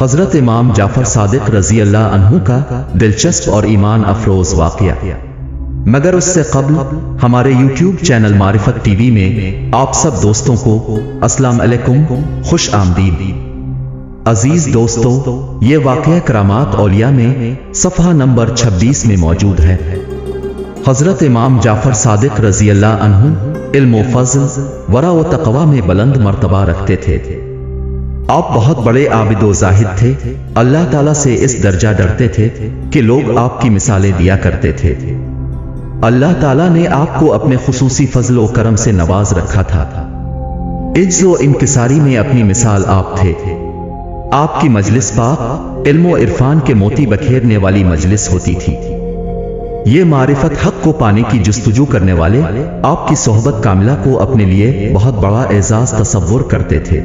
حضرت امام جعفر صادق رضی اللہ عنہ کا دلچسپ اور ایمان افروز واقعہ۔ مگر اس سے قبل ہمارے یوٹیوب چینل معرفت ٹی وی میں آپ سب دوستوں کو السلام علیکم، خوش آمدید۔ عزیز دوستو، یہ واقعہ کرامات اولیاء میں صفحہ نمبر 26 میں موجود ہے۔ حضرت امام جعفر صادق رضی اللہ عنہ علم و فضل، ورع و تقوی میں بلند مرتبہ رکھتے تھے۔ آپ بہت بڑے عابد و زاہد تھے، اللہ تعالیٰ سے اس درجہ ڈرتے تھے کہ لوگ آپ کی مثالیں دیا کرتے تھے۔ اللہ تعالیٰ نے آپ کو اپنے خصوصی فضل و کرم سے نواز رکھا تھا۔ عجز و انکساری میں اپنی مثال آپ تھے۔ آپ کی مجلس پاک علم و عرفان کے موتی بکھیرنے والی مجلس ہوتی تھی۔ یہ معرفت حق کو پانے کی جستجو کرنے والے آپ کی صحبت کاملہ کو اپنے لیے بہت بڑا اعزاز تصور کرتے تھے۔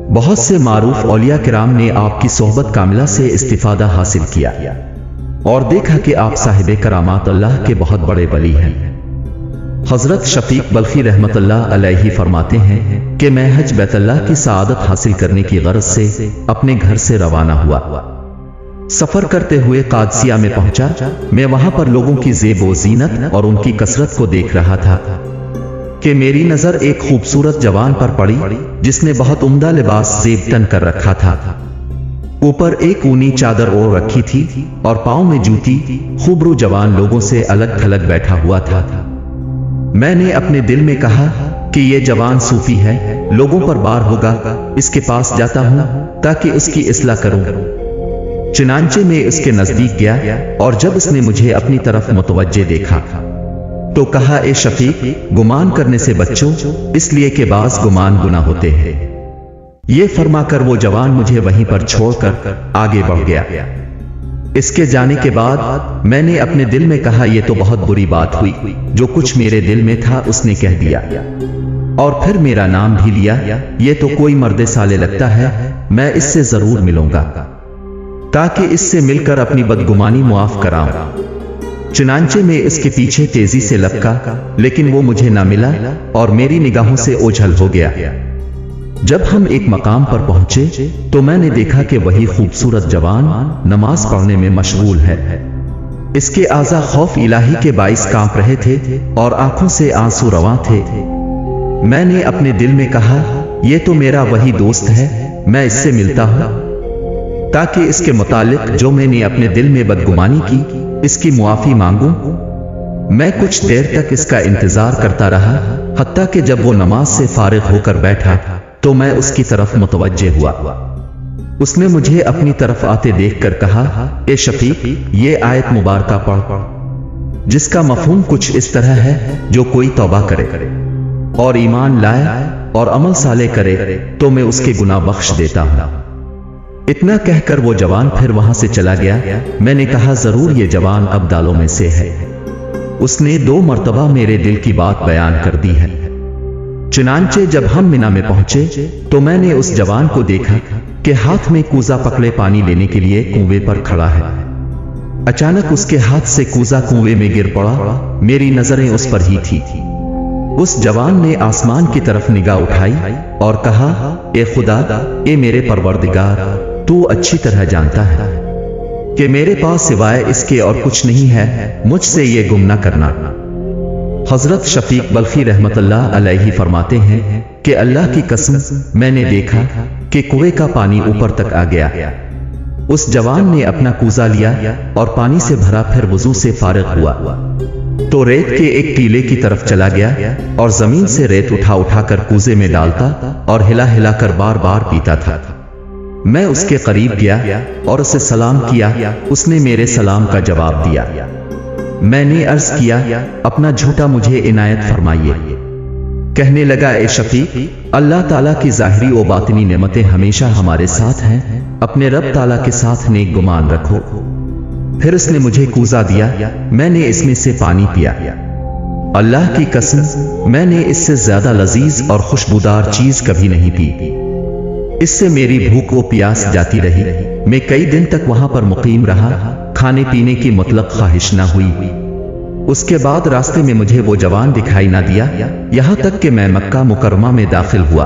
بہت سے معروف اولیاء کرام نے آپ کی صحبت کاملہ سے استفادہ حاصل کیا اور دیکھا کہ آپ صاحب کرامات اللہ کے بہت بڑے ولی ہیں۔ حضرت شفیق بلخی رحمت اللہ علیہ فرماتے ہیں کہ میں حج بیت اللہ کی سعادت حاصل کرنے کی غرض سے اپنے گھر سے روانہ ہوا۔ سفر کرتے ہوئے قادسیہ میں پہنچا۔ میں وہاں پر لوگوں کی زیب و زینت اور ان کی کثرت کو دیکھ رہا تھا کہ میری نظر ایک خوبصورت جوان پر پڑی جس نے بہت عمدہ لباس زیب تن کر رکھا تھا۔ اوپر ایک اونی چادر اوڑھ رکھی تھی اور پاؤں میں جوتی۔ خوبرو جوان لوگوں سے الگ تھلگ بیٹھا ہوا تھا۔ میں نے اپنے دل میں کہا کہ یہ جوان صوفی ہے، لوگوں پر بار ہوگا، اس کے پاس جاتا ہوں تاکہ اس کی اصلاح کروں۔ چنانچہ میں اس کے نزدیک گیا اور جب اس نے مجھے اپنی طرف متوجہ دیکھا تو کہا، اے شفیق، گمان کرنے سے بچو، اس لیے کہ بعض گمان گناہ ہوتے ہیں۔ یہ فرما کر وہ جوان مجھے وہیں پر چھوڑ کر آگے بڑھ گیا۔ اس کے جانے کے بعد میں نے اپنے دل میں کہا، یہ تو بہت بری بات ہوئی، جو کچھ میرے دل میں تھا اس نے کہہ دیا اور پھر میرا نام بھی لیا۔ یہ تو کوئی مرد صالح لگتا ہے، میں اس سے ضرور ملوں گا تاکہ اس سے مل کر اپنی بدگمانی معاف کراؤں۔ چنانچہ میں اس کے پیچھے تیزی سے لپکا، لیکن وہ مجھے نہ ملا اور میری نگاہوں سے اوجھل ہو گیا۔ جب ہم ایک مقام پر پہنچے تو میں نے دیکھا کہ وہی خوبصورت جوان نماز پڑھنے میں مشغول ہے۔ اس کے اعضاء خوف الہی کے باعث کانپ رہے تھے اور آنکھوں سے آنسو رواں تھے۔ میں نے اپنے دل میں کہا، یہ تو میرا وہی دوست ہے، میں اس سے ملتا ہوں تاکہ اس کے متعلق جو میں نے اپنے دل میں بدگمانی کی اس کی معافی مانگوں۔ میں کچھ دیر تک اس کا انتظار کرتا رہا، حتیٰ کہ جب وہ نماز سے فارغ ہو کر بیٹھا تو میں اس کی طرف متوجہ ہوا۔ اس نے مجھے اپنی طرف آتے دیکھ کر کہا، اے شفیق، یہ آیت مبارکہ پڑھ، جس کا مفہوم کچھ اس طرح ہے، جو کوئی توبہ کرے اور ایمان لائے اور عمل صالح کرے تو میں اس کے گناہ بخش دیتا ہوں۔ اتنا کہہ کر وہ جوان پھر وہاں سے چلا گیا۔ میں نے کہا، ضرور یہ جوان ابدالوں میں سے ہے، اس نے 2 مرتبہ میرے دل کی بات بیان کر دی ہے۔ چنانچہ جب ہم مینا میں پہنچے تو میں نے اس جوان کو دیکھا کہ ہاتھ میں کوزہ پکڑے پانی لینے کے لیے کنویں پر کھڑا ہے۔ اچانک اس کے ہاتھ سے کوزہ کنویں میں گر پڑا، میری نظریں اس پر ہی تھی۔ اس جوان نے آسمان کی طرف نگاہ اٹھائی اور کہا، اے خدا، اے میرے پروردگار، تو اچھی طرح جانتا ہے کہ میرے پاس سوائے اس کے اور کچھ نہیں ہے، مجھ سے یہ گم نہ کرنا۔ حضرت شفیق بلخی رحمت اللہ علیہ فرماتے ہیں کہ اللہ کی قسم، میں نے دیکھا کہ کنویں کا پانی اوپر تک آ گیا۔ اس جوان نے اپنا کوزہ لیا اور پانی سے بھرا، پھر وضو سے فارغ ہوا تو ریت کے ایک ٹیلے کی طرف چلا گیا اور زمین سے ریت اٹھا اٹھا کر کوزے میں ڈالتا اور ہلا ہلا کر بار بار پیتا تھا۔ میں اس کے قریب گیا اور اسے سلام کیا، اس نے میرے سلام کا جواب دیا۔ میں نے عرض کیا، اپنا جھوٹا مجھے عنایت فرمائیے۔ کہنے لگا، اے شفیق، اللہ تعالیٰ کی ظاہری و باطنی نعمتیں ہمیشہ ہمارے ساتھ ہیں، اپنے رب تعالیٰ کے ساتھ نیک گمان رکھو۔ پھر اس نے مجھے کوزہ دیا، میں نے اس میں سے پانی پیا۔ اللہ کی قسم، میں نے اس سے زیادہ لذیذ اور خوشبودار چیز کبھی نہیں پی۔ اس سے میری بھوک و پیاس جاتی رہی۔ میں کئی دن تک وہاں پر مقیم رہا، کھانے پینے کی مطلق خواہش نہ ہوئی۔ اس کے بعد راستے میں مجھے وہ جوان دکھائی نہ دیا، یہاں تک کہ میں مکہ مکرمہ میں داخل ہوا۔